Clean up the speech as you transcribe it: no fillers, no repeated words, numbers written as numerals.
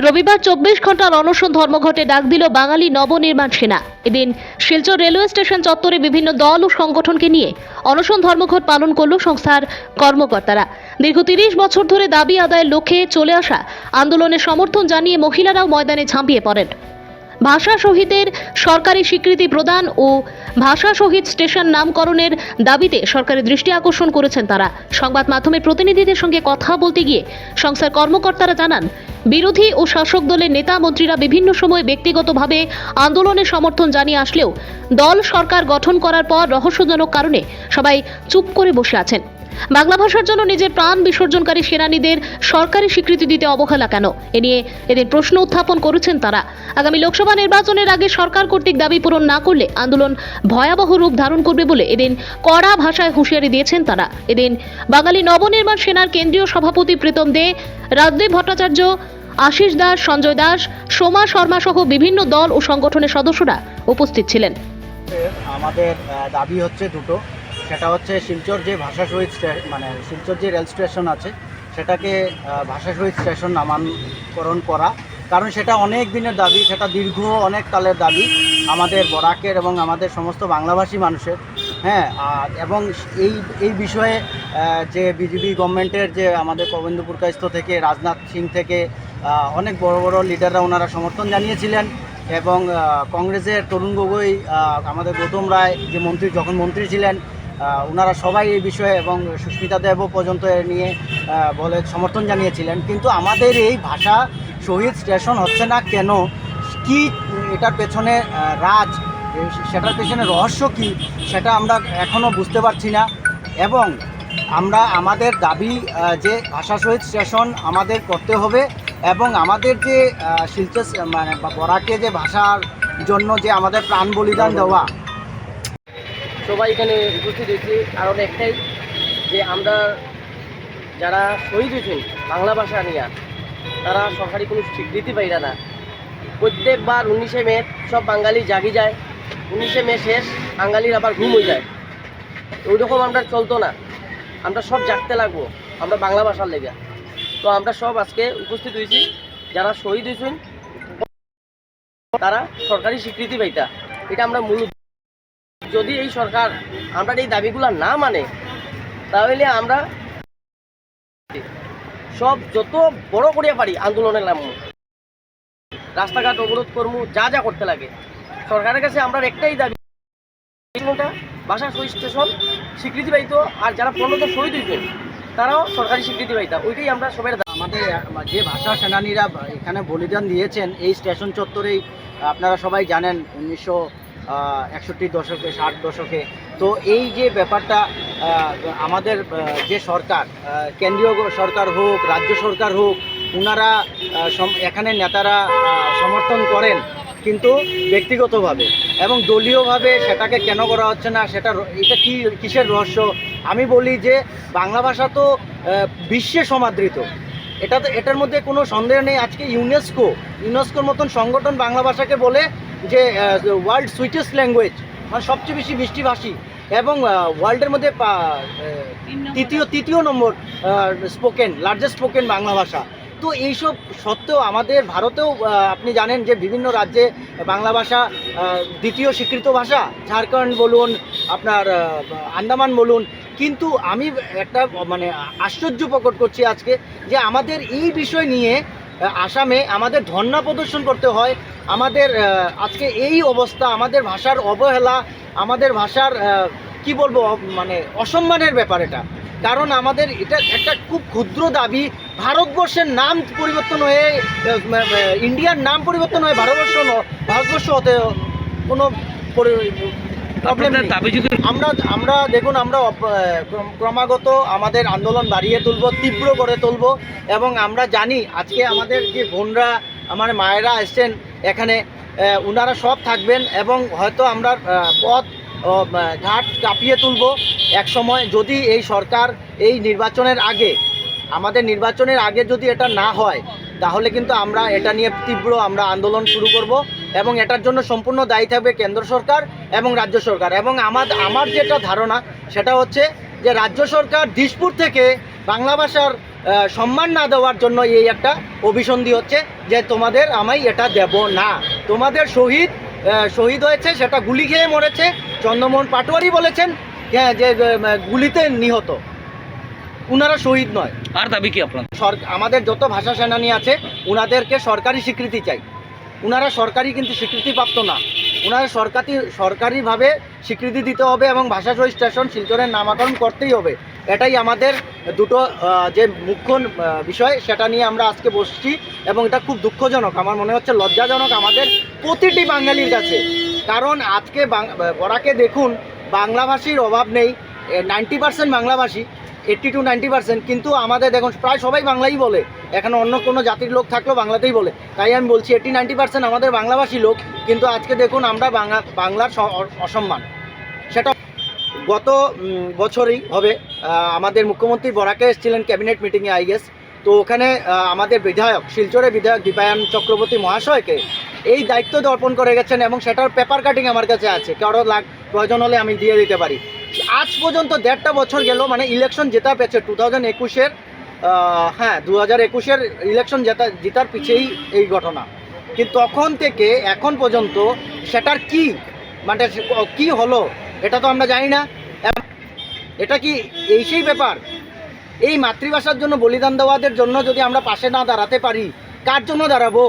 রবিবার 24 ঘন্টার অনশন ধর্মঘটে ডাক দিল বাঙালি নবনির্মাণ সেনা। এদিন শিলচর রেলওয়ে স্টেশন চত্বরে বিভিন্ন দল ও সংগঠনকে নিয়ে অনশন ধর্মঘট পালন করল সংস্থার কর্মকর্তারা। দীর্ঘ 30 বছর ধরে দাবি আদায়ের লক্ষ্যে চলে আসা আন্দোলনের সমর্থন জানিয়ে মহিলারাও ময়দানে ঝাঁপিয়ে পড়েন। ভাষা শহীদের সরকারি স্বীকৃতি প্রদান ও ভাষা শহীদ স্টেশন নামকরণের দাবিতে সরকারের দৃষ্টি আকর্ষণ করেছেন তারা। সংবাদ মাধ্যমের প্রতিনিধিদের সঙ্গে কথা বলতে গিয়ে সংস্থার কর্মকর্তারা জানান, বিরোধী ও শাসক দলের নেতা মন্ত্রীরা বিভিন্ন সময় ব্যক্তিগতভাবে আন্দোলনের সমর্থন জানিয়ে আসলেও দল সরকার গঠন করার পর রহস্যজনক কারণে সবাই চুপ করে বসে আছেন। বাংলা ভাষার জন্য নিজের প্রাণ বিসর্জনকারী সেনানীদের সরকারি স্বীকৃতি দিতে অবহেলা কেন, এ নিয়ে এদিন প্রশ্ন উত্থাপন করেছেন তারা। আগামী লোকসভা নির্বাচনের আগে সরকার কর্তৃক দাবি পূরণ না করলে আন্দোলন ভয়াবহ রূপ ধারণ করবে বলে এদিন কড়া ভাষায় হুঁশিয়ারি দিয়েছেন তারা। এদিন বাঙালি নবনির্মাণ সেনার কেন্দ্রীয় সভাপতি প্রীতম দে, রাজদীপ ভট্টাচার্য, আশিস দাস, সঞ্জয় দাস, সোমা শর্মা সহ বিভিন্ন দল ও সংগঠনের সদস্যরা উপস্থিত ছিলেন। আমাদের দাবি হচ্ছে দুটো। সেটা হচ্ছে শিলচর যে ভাষা শহীদ শিলচর যে রেল স্টেশন আছে সেটাকে ভাষা শহীদ স্টেশন নামকরণ করা। কারণ সেটা অনেক দিনের দাবি, সেটা দীর্ঘ অনেক কালের দাবি আমাদের বরাকের এবং আমাদের সমস্ত বাংলাভাষী মানুষের। এবং এই বিষয়ে যে বিজেপি গভর্নমেন্টের যে আমাদের গোবিন্দপুর কায়স্থ থেকে রাজনাথ সিং থেকে অনেক বড় বড় লিডাররা ওনারা সমর্থন জানিয়েছিলেন। এবং কংগ্রেসের তরুণ গগৈ, আমাদের গৌতম রায় যে যখন মন্ত্রী ছিলেন, ওনারা সবাই এই বিষয়ে এবং সুস্মিতা দেবও পর্যন্ত এ নিয়ে বলে সমর্থন জানিয়েছিলেন। কিন্তু আমাদের এই ভাষা শহীদ স্টেশন হচ্ছে না কেন, কি এটার পেছনে সেটার পেছনে রহস্য কি, সেটা আমরা এখনও বুঝতে পারছি না। এবং আমরা আমাদের দাবি যে ভাষা শহীদ স্টেশন আমাদের করতে হবে এবং আমাদের যে শিলচর বরাকে যে ভাষার জন্য যে আমাদের প্রাণ বলিদান দেওয়া। সবাই এখানে উপস্থিত হয়েছে কারণ একটাই, যে আমরা যারা শহীদ হয়েছেন বাংলা ভাষা নিয়ে, তারা সরকারি কোনো স্বীকৃতি পাইরা না। প্রত্যেকবার 19শে মে সব বাঙালি জাগি যায়, 19শে মে শেষ, বাঙালির আবার ঘুম হয়ে যায়। ওই রকম আমরা চলতো না, আমরা সব জাগতে লাগবো আমরা বাংলা ভাষার লেগে। তো আমরা সব আজকে উপস্থিত হয়েছি, যারা শহীদ হয়েছেন তারা সরকারি স্বীকৃতি পাইতা, এটা আমরা মূল। যদি এই সরকার আমরা এই দাবিগুলো না মানে, তাহলে আমরা সব যত বড় করিয়া পারি আন্দোলনের নামবো, রাস্তাঘাট অবরোধ করবো, যা যা করতে লাগে। সরকারের কাছে আমরা একটাই দাবি, ভাষা শহীদ স্টেশন স্বীকৃতি পাইতো, আর যারা 15 শহীদ হয়েছেন তারাও সরকারি স্বীকৃতি পাইতা। ওইটাই আমরা সবাই। আমাদের যে ভাষা সেনানীরা এখানে বলিদান দিয়েছেন এই স্টেশন চত্বরেই, আপনারা সবাই জানেন 1961 দশকে, 60 দশকে। তো এই যে ব্যাপারটা, আমাদের যে সরকার, কেন্দ্রীয় সরকার হোক, রাজ্য সরকার হোক, ওনারা এখানে নেতারা সমর্থন করেন, কিন্তু ব্যক্তিগতভাবে এবং দলীয়ভাবে সেটাকে কেন করা হচ্ছে না, এটা কিসের রহস্য? আমি বলি যে বাংলা ভাষা তো বিশ্বে সমাদৃত, এটার মধ্যে কোনো সন্দেহ নেই। আজকে ইউনেস্কোর মতন সংগঠন বাংলা ভাষাকে বলে যে ওয়ার্ল্ড সুইটেস্ট ল্যাঙ্গুয়েজ, মানে সবচেয়ে বেশি মিষ্টিভাষী, এবং ওয়ার্ল্ডের মধ্যে তৃতীয় নম্বর লার্জেস্ট স্পোকেন বাংলা ভাষা। তো এইসব সত্ত্বেও আমাদের ভারতেও আপনি জানেন যে বিভিন্ন রাজ্যে বাংলা ভাষা দ্বিতীয় স্বীকৃত ভাষা, ঝাড়খণ্ড বলুন, আপনার আন্দামান বলুন। কিন্তু আমি একটা আশ্চর্য প্রকট করছি আজকে, যে আমাদের এই বিষয় নিয়ে আসামে আমাদের ধর্ণা প্রদর্শন করতে হয়। আমাদের আজকে এই অবস্থা, আমাদের ভাষার অবহেলা, আমাদের ভাষার কি বলবো, অসম্মানের ব্যাপার এটা। কারণ আমাদের এটা একটা খুব ক্ষুদ্র দাবি। ভারতবর্ষের নাম পরিবর্তন হয়ে ইন্ডিয়ার নাম পরিবর্তন হয়ে ভারতবর্ষ হতে কোনো প্রবলেম নেই। আমরা দেখুন, আমরা ক্রমাগত আমাদের আন্দোলন বাড়িয়ে তুলব, তীব্র করে তুলব। এবং আমরা জানি আজকে আমাদের যে বোনরা, আমার মায়েরা এসছেন এখানে, ওনারা সব থাকবেন এবং হয়তো আমরা পথ ঘাট কাঁপিয়ে তুলব এক সময়। যদি এই সরকার এই আমাদের নির্বাচনের আগে যদি এটা না হয়, তাহলে কিন্তু আমরা এটা নিয়ে তীব্র আন্দোলন শুরু করব এবং এটার জন্য সম্পূর্ণ দায়ী থাকবে কেন্দ্র সরকার এবং রাজ্য সরকার। এবং আমার যেটা ধারণা সেটা হচ্ছে যে রাজ্য সরকার দিশপুর থেকে বাংলা ভাষার সম্মান না দেওয়ার জন্য এই একটা অভিসন্ধি হচ্ছে যে তোমাদের আমি এটা দেব না। তোমাদের শহীদ হয়েছে, সেটা গুলি খেয়ে মরেছে। চন্দ্রমোহন পাটোয়ারি বলেছেন হ্যাঁ যে গুলিতে নিহত, উনারা শহীদ নয়। আর দাবি কি আপনার? আমাদের যত ভাষা সেনানী আছে উনাদেরকে সরকারি স্বীকৃতি চাই। উনারা সরকারি কিন্তু স্বীকৃতিপ্রাপ্ত না, উনারা সরকারিভাবে স্বীকৃতি দিতে হবে এবং ভাষা শহীদ স্টেশন শিলচরের নামকরণ করতেই হবে। এটাই আমাদের দুটো যে মুখ্য বিষয়, সেটা নিয়ে আমরা আজকে বসছি এবং এটা খুব দুঃখজনক, আমার মনে হচ্ছে লজ্জাজনক আমাদের প্রতিটি বাঙালির কাছে। কারণ আজকে বরাকে দেখুন, বাংলাভাষীর অভাব নেই, 90% বাংলাভাষী, 80 to 90%, কিন্তু আমাদের দেখুন প্রায় সবাই বাংলাই বলে। এখানে অন্য কোনো জাতির লোক থাকলেও বাংলাতেই বলে। তাই আমি বলছি 80-90% আমাদের বাংলাভাষী লোক, কিন্তু আজকে দেখুন আমরা বাংলার অসম্মান। সেটা গত বছরই হবে, আমাদের মুখ্যমন্ত্রী বরাকে এসেছিলেন ক্যাবিনেট মিটিংয়ে আই গেস। তো ওখানে আমাদের বিধায়ক, শিলচরের বিধায়ক দীপায়ন চক্রবর্তী মহাশয়কে এই দায়িত্ব অর্পণ করে গেছেন এবং সেটার পেপার কাটিং আমার কাছে আছে, কারো প্রয়োজন হলে আমি দিয়ে দিতে পারি। আজ পর্যন্ত 1.5 বছর গেল, মানে ইলেকশন জেতা পেয়েছে 2021-এর, হ্যাঁ 2021-এর ইলেকশন জেতার পিছেই এই ঘটনা। কিন্তু তখন থেকে এখন পর্যন্ত সেটার কি মানে কি হলো এটা তো আমরা জানি না। এটা কি এই সেই ব্যাপার? এই মাতৃভাষার জন্য বলিদান দেওয়াদের জন্য যদি আমরা পাশে না দাঁড়াতে পারি, কার জন্য দাঁড়াবো?